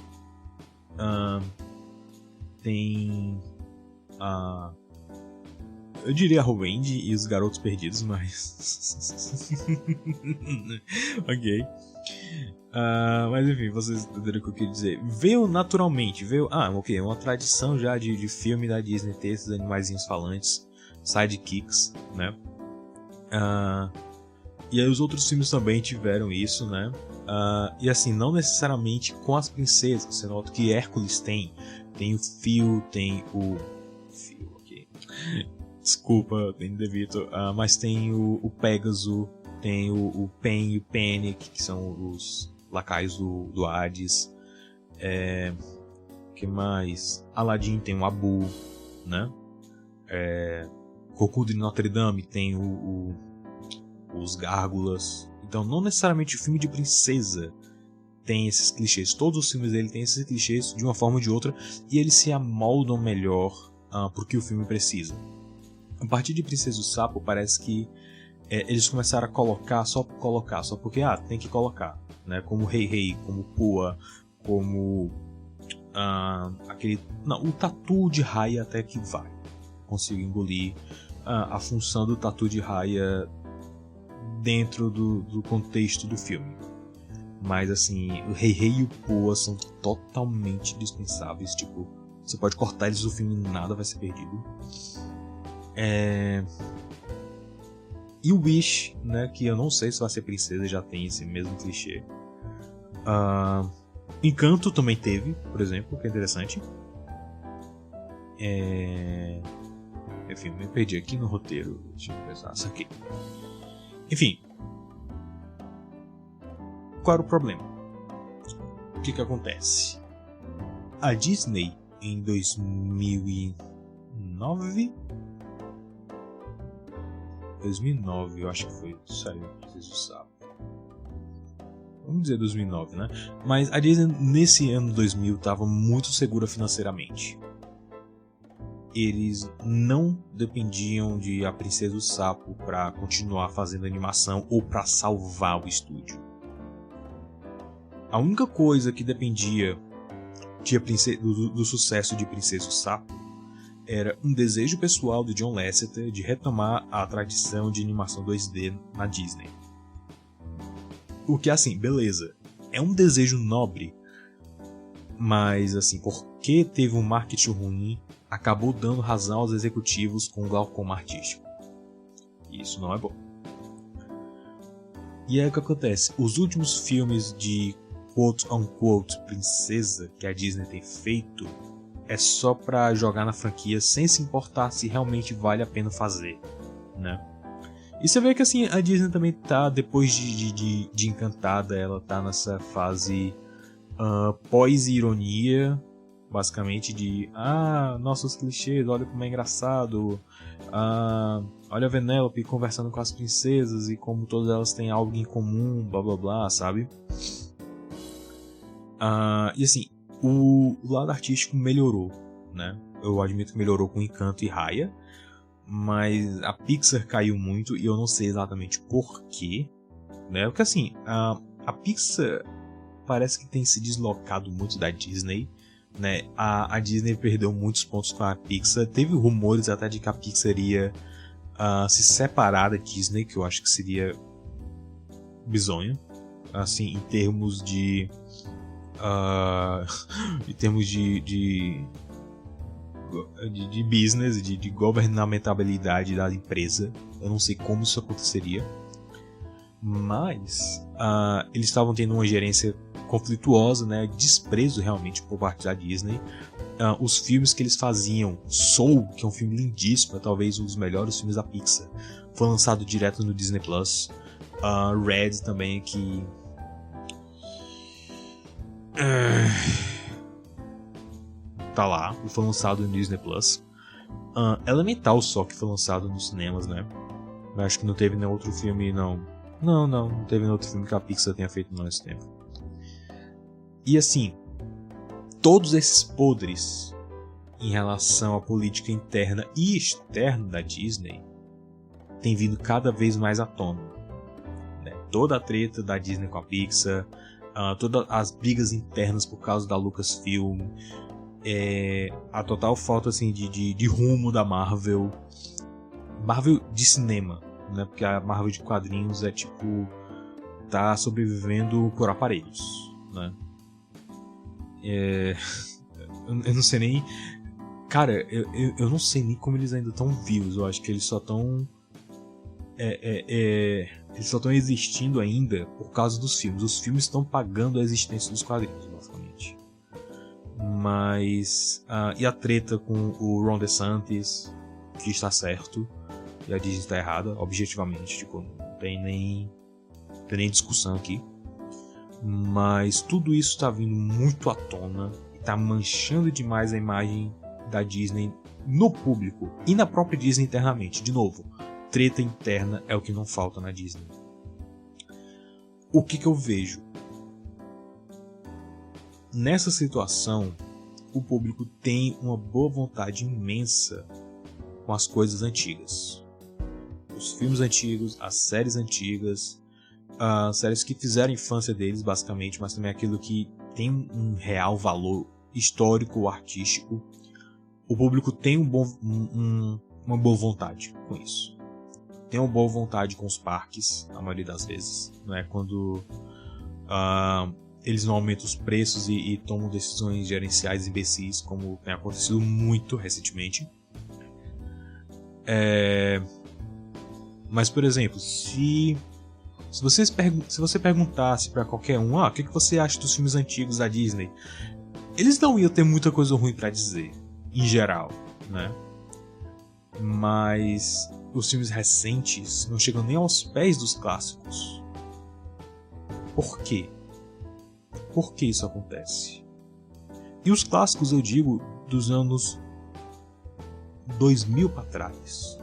Tem eu diria a Wendy e os Garotos Perdidos, mas ok. Mas enfim, vocês entenderam o que eu queria dizer. Veio naturalmente, ok, é uma tradição já de filme da Disney ter esses animaizinhos falantes, sidekicks, né? E aí os outros filmes também tiveram isso, né? E assim, não necessariamente com as princesas. Você nota que Hércules tem o Fio, tem o Fio, ok. Desculpa, tem DeVito, mas tem o Pégaso, tem o Pen e o Panic, que são os lacaios do Hades. Que mais? Aladdin tem o Abu, né? Cocu de Notre Dame tem os Gárgulas. Então não necessariamente o filme de princesa tem esses clichês. Todos os filmes dele têm esses clichês de uma forma ou de outra, e eles se amoldam melhor pro que o filme precisa. A partir de Princesa do Sapo, parece que eles começaram a colocar só porque tem que colocar, né? Como Rei Rei, como Pua, como o tatu de Raya até que vai. Consigo engolir a função do tatu de Raya dentro do contexto do filme. Mas assim, o Rei Rei e o Pua são totalmente dispensáveis. Tipo, você pode cortar eles do filme e nada vai ser perdido. E o Wish, né, que eu não sei se vai ser princesa, já tem esse mesmo clichê. Encanto também teve, por exemplo, que é interessante. Enfim, me perdi aqui no roteiro. Deixa eu pensar isso aqui. Enfim, qual era o problema? O que acontece? A Disney, em 2009, eu acho que foi, saiu Princesa do Sapo. vamos dizer 2009, né? Mas a Disney nesse ano 2000 estava muito segura financeiramente. Eles não dependiam de A Princesa e o Sapo para continuar fazendo animação ou para salvar o estúdio. A única coisa que dependia do sucesso de Princesa e o Sapo era um desejo pessoal do John Lasseter de retomar a tradição de animação 2D na Disney. O que, assim, beleza, é um desejo nobre, mas, assim, porque teve um marketing ruim, acabou dando razão aos executivos com o glaucoma artístico. Isso não é bom. E aí o que acontece? Os últimos filmes de quote-unquote princesa que a Disney tem feito é só pra jogar na franquia sem se importar se realmente vale a pena fazer, né? E você vê que assim, a Disney também tá, depois de Encantada, ela tá nessa fase pós-ironia, basicamente de nossos clichês, olha como é engraçado, olha a Vanellope conversando com as princesas e como todas elas têm algo em comum, blá blá blá, sabe? E assim, o lado artístico melhorou, né? Eu admito que melhorou com Encanto e Raya, mas a Pixar caiu muito e eu não sei exatamente porquê, né? Porque assim, a Pixar parece que tem se deslocado muito da Disney, né? A Disney perdeu muitos pontos com a Pixar. Teve rumores até de que a Pixar ia se separar da Disney, que eu acho que seria bizonho, assim, em termos de business, de governamentalidade da empresa. Eu não sei como isso aconteceria, mas eles estavam tendo uma gerência conflituosa, né, desprezo realmente por parte da Disney. Os filmes que eles faziam, Soul, que é um filme lindíssimo, é talvez um dos melhores filmes da Pixar, foi lançado direto no Disney Plus. Red também, que tá lá, e foi lançado no Disney Plus. Elemental só que foi lançado nos cinemas, né? Eu acho que não teve nenhum outro filme, não teve nenhum outro filme que a Pixar tenha feito nesse tempo. E assim, todos esses podres em relação à política interna e externa da Disney tem vindo cada vez mais à tona, né? Toda a treta da Disney com a Pixar, todas as brigas internas por causa da Lucasfilm, a total falta assim, de rumo da Marvel de cinema, né? Porque a Marvel de quadrinhos é tipo, tá sobrevivendo por aparelhos, né? Eu não sei nem, cara, eu não sei nem como eles ainda estão vivos. Eu acho que eles só estão eles só estão existindo ainda por causa dos filmes. Os filmes estão pagando a existência dos quadrinhos, basicamente. Mas e a treta com o Ron DeSantis, que está certo e a Disney está errada, objetivamente, tipo, não tem nem discussão aqui. Mas tudo isso está vindo muito à tona e está manchando demais a imagem da Disney no público e na própria Disney internamente. De novo, treta interna é o que não falta na Disney. O que eu vejo? Nessa situação, o público tem uma boa vontade imensa com as coisas antigas. Os filmes antigos, as séries antigas, séries que fizeram a infância deles, basicamente, mas também aquilo que tem um real valor histórico ou artístico. O público tem uma boa vontade com isso. Tem uma boa vontade com os parques, a maioria das vezes. Não é quando eles não aumentam os preços e tomam decisões gerenciais imbecis, como tem acontecido muito recentemente. Mas, por exemplo, se você perguntasse pra qualquer um, o que você acha dos filmes antigos da Disney? Eles não iam ter muita coisa ruim pra dizer, em geral, né? Mas os filmes recentes não chegam nem aos pés dos clássicos. Por quê? Por que isso acontece? E os clássicos, eu digo, dos anos 2000 pra trás,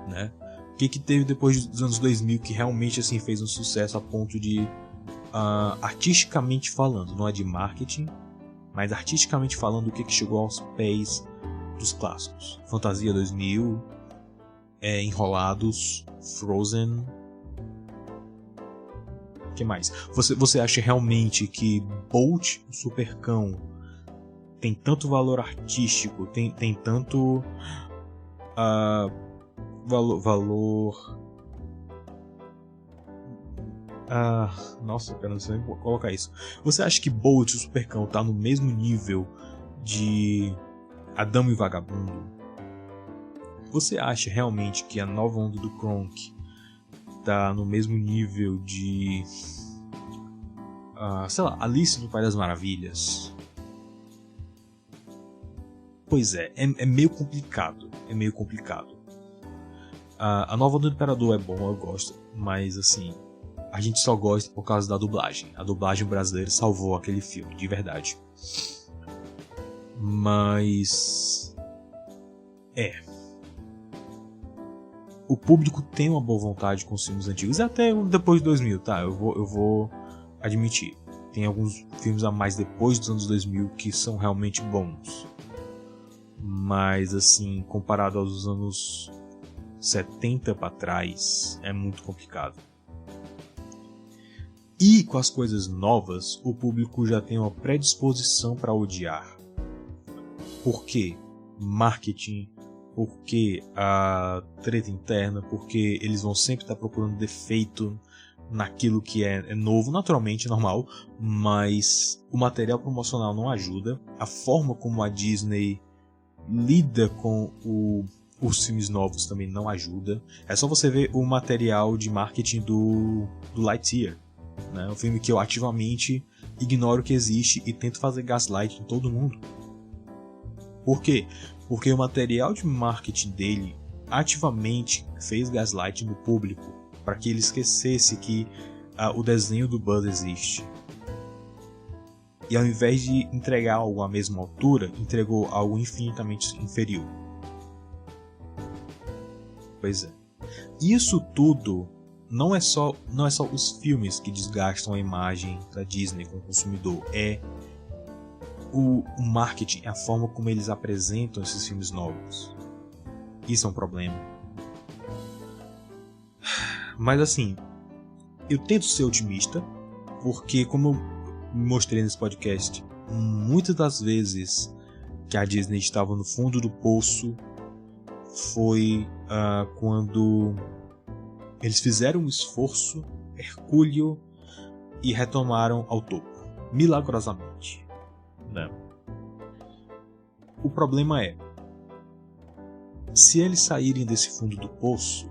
né? O que teve depois dos anos 2000 que realmente assim fez um sucesso a ponto de artisticamente falando, não é de marketing, mas artisticamente falando, o que chegou aos pés dos clássicos. Fantasia 2000, Enrolados, Frozen. O que mais? Você acha realmente que Bolt, o Supercão, tem tanto valor artístico, tem tanto valor... nossa, cara, não sei nem colocar isso. Você acha que Bolt, o Supercão, tá no mesmo nível de Adamo e Vagabundo? Você acha realmente que a nova onda do Kronk tá no mesmo nível de sei lá, Alice no País das Maravilhas? Pois é meio complicado. A nova onda do Imperador é bom, eu gosto, mas assim, a gente só gosta por causa da dublagem. A dublagem brasileira salvou aquele filme, de verdade. Mas o público tem uma boa vontade com os filmes antigos, até depois de 2000, tá? Eu vou admitir. Tem alguns filmes a mais depois dos anos 2000 que são realmente bons. Mas assim, comparado aos anos 70 para trás, é muito complicado. E com as coisas novas, o público já tem uma predisposição para odiar. Por quê? Marketing, porque a treta interna, porque eles vão sempre estar procurando defeito naquilo que é novo, naturalmente, normal, mas o material promocional não ajuda, a forma como a Disney lida com os filmes novos também não ajuda. É só você ver o material de marketing do Lightyear, né? Um filme que eu ativamente ignoro que existe e tento fazer gaslight em todo mundo. Por quê? Porque o material de marketing dele ativamente fez gaslight no público para que ele esquecesse que o desenho do Buzz existe. E ao invés de entregar algo à mesma altura, entregou algo infinitamente inferior. Pois é. Isso tudo não é só os filmes que desgastam a imagem da Disney com o consumidor, é o marketing, a forma como eles apresentam esses filmes novos. Isso é um problema. Mas assim, eu tento ser otimista, porque como eu mostrei nesse podcast, muitas das vezes que a Disney estava no fundo do poço foi quando eles fizeram um esforço hercúleo e retomaram ao topo, milagrosamente, né? O problema é, se eles saírem desse fundo do poço,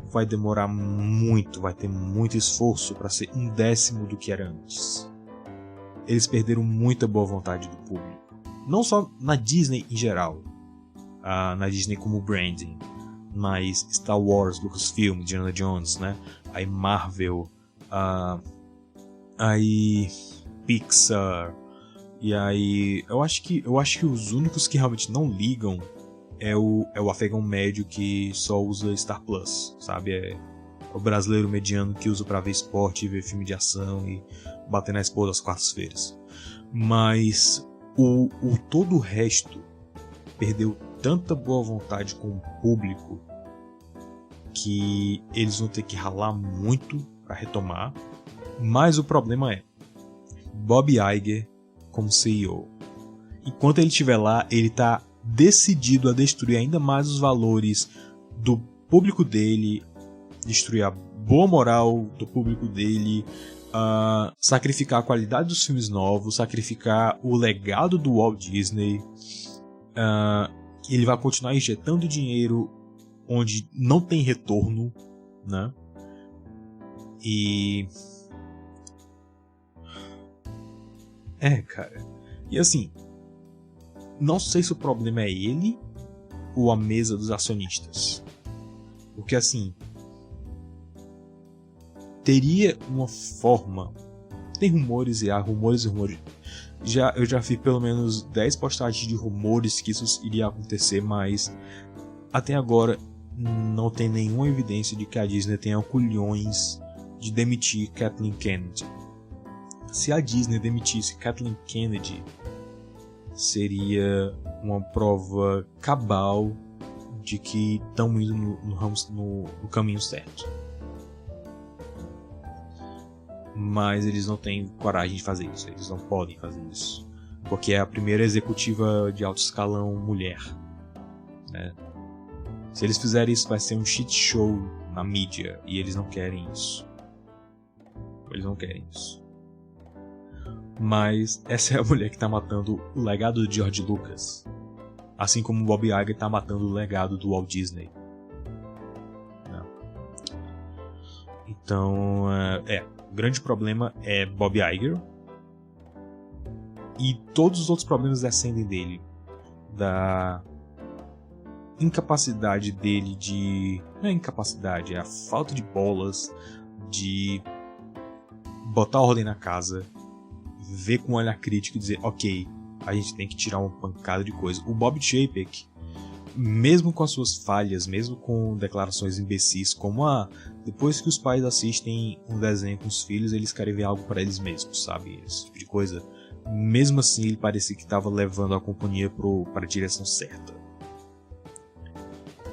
vai demorar muito, vai ter muito esforço para ser 1/10 do que era antes. Eles perderam muita boa vontade do público, não só na Disney em geral, na Disney como branding, mas Star Wars, Lucasfilm, Indiana Jones, né? Aí Marvel, aí Pixar, e aí eu acho que os únicos que realmente não ligam é o afegão médio que só usa Star Plus, sabe? É o brasileiro mediano que usa pra ver esporte, ver filme de ação e bater na esposa às quartas-feiras. Mas todo o resto perdeu tanta boa vontade com o público que eles vão ter que ralar muito para retomar. Mas o problema é Bob Iger como CEO. Enquanto ele estiver lá, ele tá decidido a destruir ainda mais os valores do público dele, destruir a boa moral do público dele, sacrificar a qualidade dos filmes novos, sacrificar o legado do Walt Disney. Ele vai continuar injetando dinheiro onde não tem retorno, né? E cara. E assim, não sei se o problema é ele ou a mesa dos acionistas. Porque assim, teria uma forma. Tem rumores e há rumores. Eu já vi pelo menos 10 postagens de rumores que isso iria acontecer, mas até agora não tem nenhuma evidência de que a Disney tenha culhões de demitir Kathleen Kennedy. Se a Disney demitisse Kathleen Kennedy, seria uma prova cabal de que estão indo no caminho certo. Mas eles não têm coragem de fazer isso, eles não podem fazer isso, porque é a primeira executiva de alto escalão mulher, né? Se eles fizerem isso, vai ser um shit show na mídia, e eles não querem isso. Eles não querem isso. Mas essa é a mulher que está matando o legado de George Lucas, assim como o Bob Iger está matando o legado do Walt Disney. Então, o grande problema é Bob Iger, e todos os outros problemas descendem dele, da incapacidade dele de... Não é incapacidade, é a falta de bolas de botar ordem na casa, ver com um olhar crítico e dizer, ok, a gente tem que tirar uma pancada de coisa. O Bob Chapek, mesmo com as suas falhas, mesmo com declarações imbecis, como depois que os pais assistem um desenho com os filhos, eles querem ver algo para eles mesmos, sabe? Esse tipo de coisa. Mesmo assim, ele parecia que estava levando a companhia para a direção certa.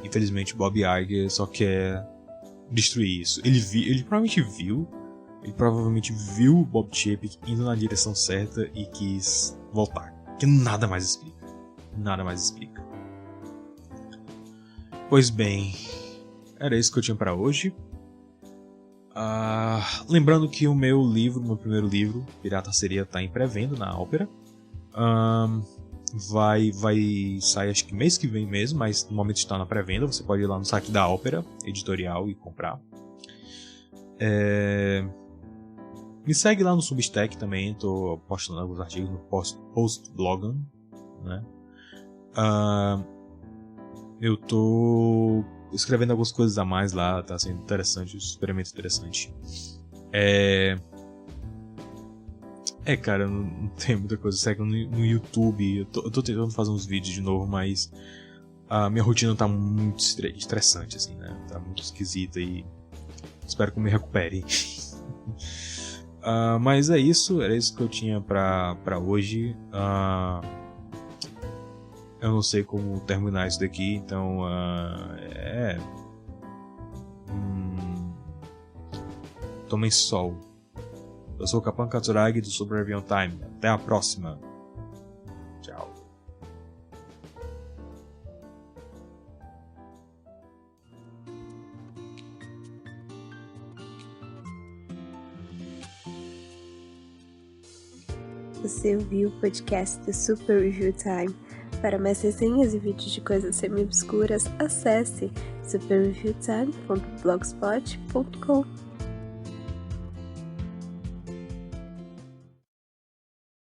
Infelizmente, Bob Iger só quer destruir isso. Ele provavelmente viu o Bob Chapek indo na direção certa e quis voltar. Que nada mais explica. Nada mais explica. Pois bem, era isso que eu tinha para hoje. Lembrando que o meu primeiro livro, Pirata Seria, está em pré-venda na Ópera. Vai sair acho que mês que vem mesmo, mas no momento está na pré-venda. Você pode ir lá no site da Ópera Editorial e comprar. Me segue lá no Substack também, estou postando alguns artigos no Post-Blogan, né? Eu tô escrevendo algumas coisas a mais lá, tá sendo interessante, um experimento interessante. Cara, não tem muita coisa. Segue no YouTube, eu tô tentando fazer uns vídeos de novo, mas a minha rotina tá muito estressante, assim, né? Tá muito esquisita e espero que eu me recupere. Mas é isso, era isso que eu tinha pra hoje. Eu não sei como terminar isso daqui, então tomem sol. Eu sou o Kapan Katsuragi do Super Review Time. Até a próxima. Tchau. Você ouviu o podcast do Super Review Time. Para mais resenhas e vídeos de coisas semi-obscuras, acesse superreviewtime.blogspot.com.